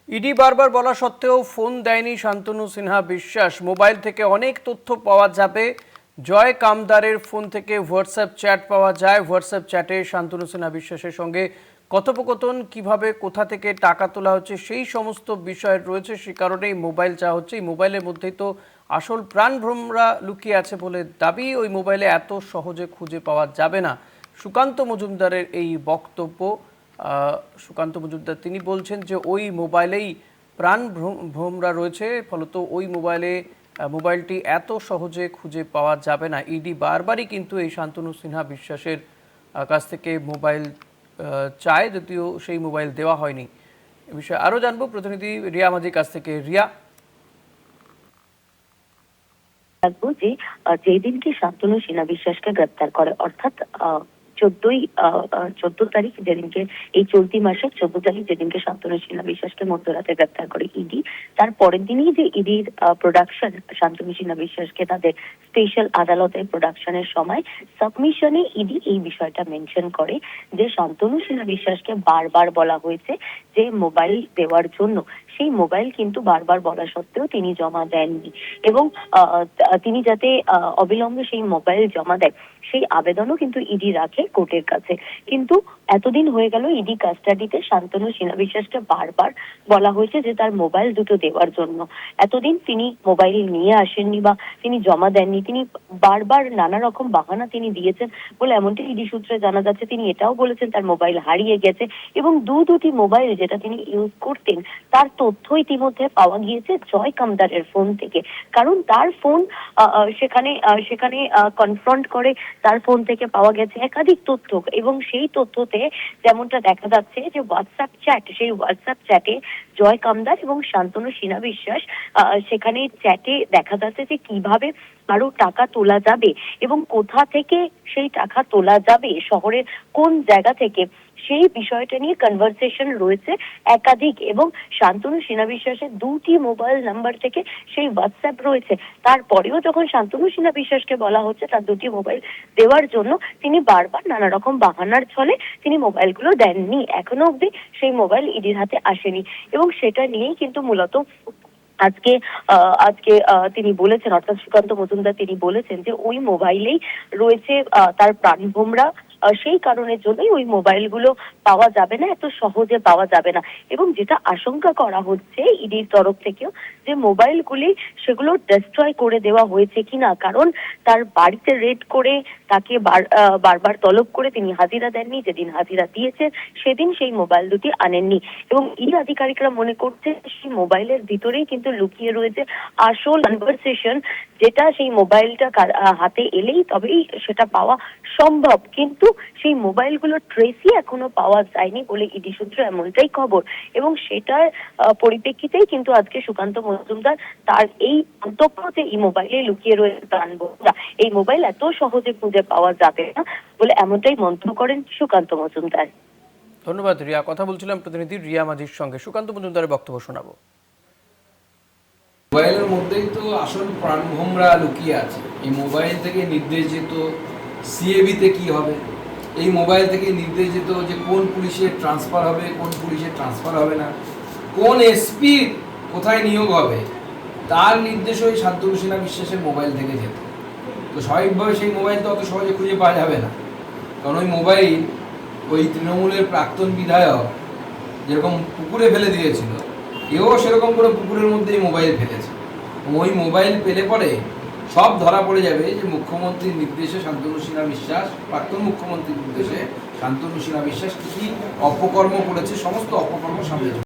ED বারবার বলা সত্ত্বেও ফোন দেয়নি শান্তনু সিনহা বিশ্বাস। মোবাইল থেকে অনেক তথ্য পাওয়া যাবে। জয় কামদারের ফোন থেকে হোয়াটসঅ্যাপ চ্যাট পাওয়া যায়। হোয়াটসঅ্যাপ চ্যাটে শান্তনু সিনহা বিশ্বাসের সঙ্গে কথোপকথন, কিভাবে কোথা থেকে টাকা তোলা হচ্ছে সেই সমস্ত বিষয় রয়েছে। সে কারণেই মোবাইল চাওয়া হচ্ছে। এই মোবাইলের মধ্যেই তো আসল প্রাণভ্রমরা লুকিয়ে আছে বলে দাবি। ওই মোবাইলে এত সহজে খুঁজে পাওয়া যাবে না। সুকান্ত মজুমদারের এই বক্তব্য। সুকান্ত মজুমদার তিনি বলছেন যে ওই মোবাইলেই প্রাণভ্রমরা রয়েছে, ফলত ওই মোবাইলটি এত সহজে খুঁজে পাওয়া যাবে না। ইডি বারবারই কিন্তু এই শান্তনু সিনহা বিশ্বাসের কাছ থেকে মোবাইল চায়, যদিও সেই মোবাইল দেওয়া হয়নি। এ বিষয়ে আরও জানবো প্রতিনিধি রিয়া মাঝির কাছ থেকে। রিয়া, থাকবো যে যেদিনকে শান্তনু সিনহা বিশ্বাসকে গ্রেপ্তার করে, অর্থাৎ 14 তারিখ, যেদিনকে এই চলতি মাসের 14 তারিখ যেদিনকে শান্তনু সিনহা বিশ্বাসকে মধ্যরাতে গ্রেপ্তার করে ইডি, তার পরের দিনই যে ইডির প্রোডাকশন শান্তনু সিনহা বিশ্বাসকে তাদের স্পেশাল আদালতে প্রোডাকশনের সময় সাবমিশনে ইডি এই বিষয়টা মেনশন করে যে শান্তনু সিনহা বিশ্বাসকে বারবার বলা হয়েছে যে মোবাইল দেওয়ার জন্য। সেই মোবাইল কিন্তু বারবার বলা সত্ত্বেও তিনি জমা দেননি এবং তিনি যাতে অবিলম্বে সেই মোবাইল জমা দেয় সেই আবেদনও কিন্তু ইডি রাখে কোর্টের কাছে। কিন্তু এতদিন হয়ে গেল ইডি কাস্টাডিতে শান্তনু সিনহা বিশ্বাসকে বারবার বলা হয়েছে যে তার মোবাইল দুটো দেওয়ার জন্য। এতদিন তিনি মোবাইল নিয়ে আসেননি বা তিনি জমা দেননি। তিনি বারবার নানা রকম বাহানা তিনি দিয়েছেন বলে এমনটি ইডি সূত্রে জানা যাচ্ছে। তিনি এটাও বলেছেন তার মোবাইল হারিয়ে গেছে এবং দুটি মোবাইল যেটা তিনি ইউজ করতেন তার তথ্য ইতিমধ্যে পাওয়া গিয়েছে জয় কামদারের ফোন থেকে। কারণ তার ফোন সেখানে কনফ্রন্ট করে তার ফোন থেকে পাওয়া গেছে একাধিক তথ্য এবং সেই তথ্যতে যেমনটা দেখা যাচ্ছে যে সেই হোয়াটসঅ্যাপ চ্যাটে জয় কামদার এবং শান্তনু সিনহা বিশ্বাস সেখানে চ্যাটে দেখা যাচ্ছে যে কিভাবে আরো টাকা তোলা যাবে এবং কোথা থেকে সেই টাকা তোলা যাবে, শহরের কোন জায়গা থেকে, সেই বিষয়টা নিয়ে কনভারসেশন রয়েছে একাধিক। এবং শান্তনু সিনহা বিশ্বাসের দুটি মোবাইল নাম্বার থেকে সেই হোয়াটসঅ্যাপ রয়েছে। তারপরেও যখন শান্তনু সিনহা বিশ্বাসকে বলা হচ্ছে তার দুটি মোবাইল দেওয়ার জন্য, তিনি বারবার নানা রকম বাহানার ছলে তিনি মোবাইলগুলো দেননি। এখনো অবধি সেই মোবাইল ইডির হাতে আসেনি এবং সেটা নিয়েই কিন্তু মূলত আজকে আজকে তিনি বলেছেন, অর্থাৎ সুকান্ত মজুমদার তিনি বলেছেন যে ওই মোবাইলেই রয়েছে তার প্রাণভোমরা। সেই কারণের জন্যই ওই মোবাইলগুলো পাওয়া যাবে না, এত সহজে পাওয়া যাবে না। এবং যেটা আশঙ্কা করা হচ্ছে ইডির তরফ থেকেও যে মোবাইলগুলি সেগুলো ডিস্ট্রয় করে দেওয়া হয়েছে কিনা, কারণ তার বাড়িতে রেড করে তাকে বারবার তলব করে তিনি হাজিরা দেননি। যেদিন হাজিরা দিয়েছে সেদিন সেই মোবাইল দুটি আনেননি এবং ইডি আধিকারিকরা মনে করছে সেই মোবাইলের ভিতরেই কিন্তু লুকিয়ে রয়েছে আসল কনভারসেশন, যেটা সেই মোবাইলটা হাতে এলেই তবেই সেটা পাওয়া সম্ভব। কিন্তু সেই মোবাইলগুলো ট্রেসই এখনো পাওয়া যায়নি বলে ইডি সূত্রে এমনটাই খবর। এবং সেটার পরিপ্রেক্ষিতেই কিন্তু আজকে সুকান্ত মজুমদার তার এই মন্তব্য যে এই মোবাইলে লুকিয়ে রয়েছে প্রাণভোমরা, এই মোবাইল এত সহজে খুঁজে পাওয়া যাবে না বলে এমনটাই মন্তব্য করেন সুকান্ত মজুমদার। ধন্যবাদ রিয়া। কথা বলছিলাম প্রতিনিধি রিয়া মাঝির সঙ্গে। সুকান্ত মজুমদারের বক্তব্য শোনাবো। মোবাইলের মধ্যেই তো আসল প্রাণভোমরা লুকিয়ে আছে। এই মোবাইল থেকে নির্দেশ যেত সিএবিতে কি হবে, এই মোবাইল থেকে নির্দেশ যেত যে কোন পুলিশের ট্রান্সফার হবে, কোন পুলিশের ট্রান্সফার হবে না, কোন এসপি কোথায় নিয়োগ হবে, তার নির্দেশ ওই শান্তনু সিনহা বিশ্বাসের মোবাইল থেকে যেত। তো স্বাভাবিকভাবে সেই মোবাইল তো অত সহজে খুঁজে পাওয়া যাবে না, কারণ ওই মোবাইল ওই তৃণমূলের প্রাক্তন বিধায়ক যেরকম পুকুরে ফেলে দিয়েছিল, এও সেরকম করে পুকুরের মধ্যেই মোবাইল ফেলেছে। ওই মোবাইল পেলে পরে সব ধরা পড়ে যাবে যে মুখ্যমন্ত্রীর নির্দেশে শান্তনু সিনহা বিশ্বাস, প্রাক্তন মুখ্যমন্ত্রীর নির্দেশে শান্তনু সিনহা বিশ্বাস কি অপকর্ম করেছে, সমস্ত অপকর্ম সামনে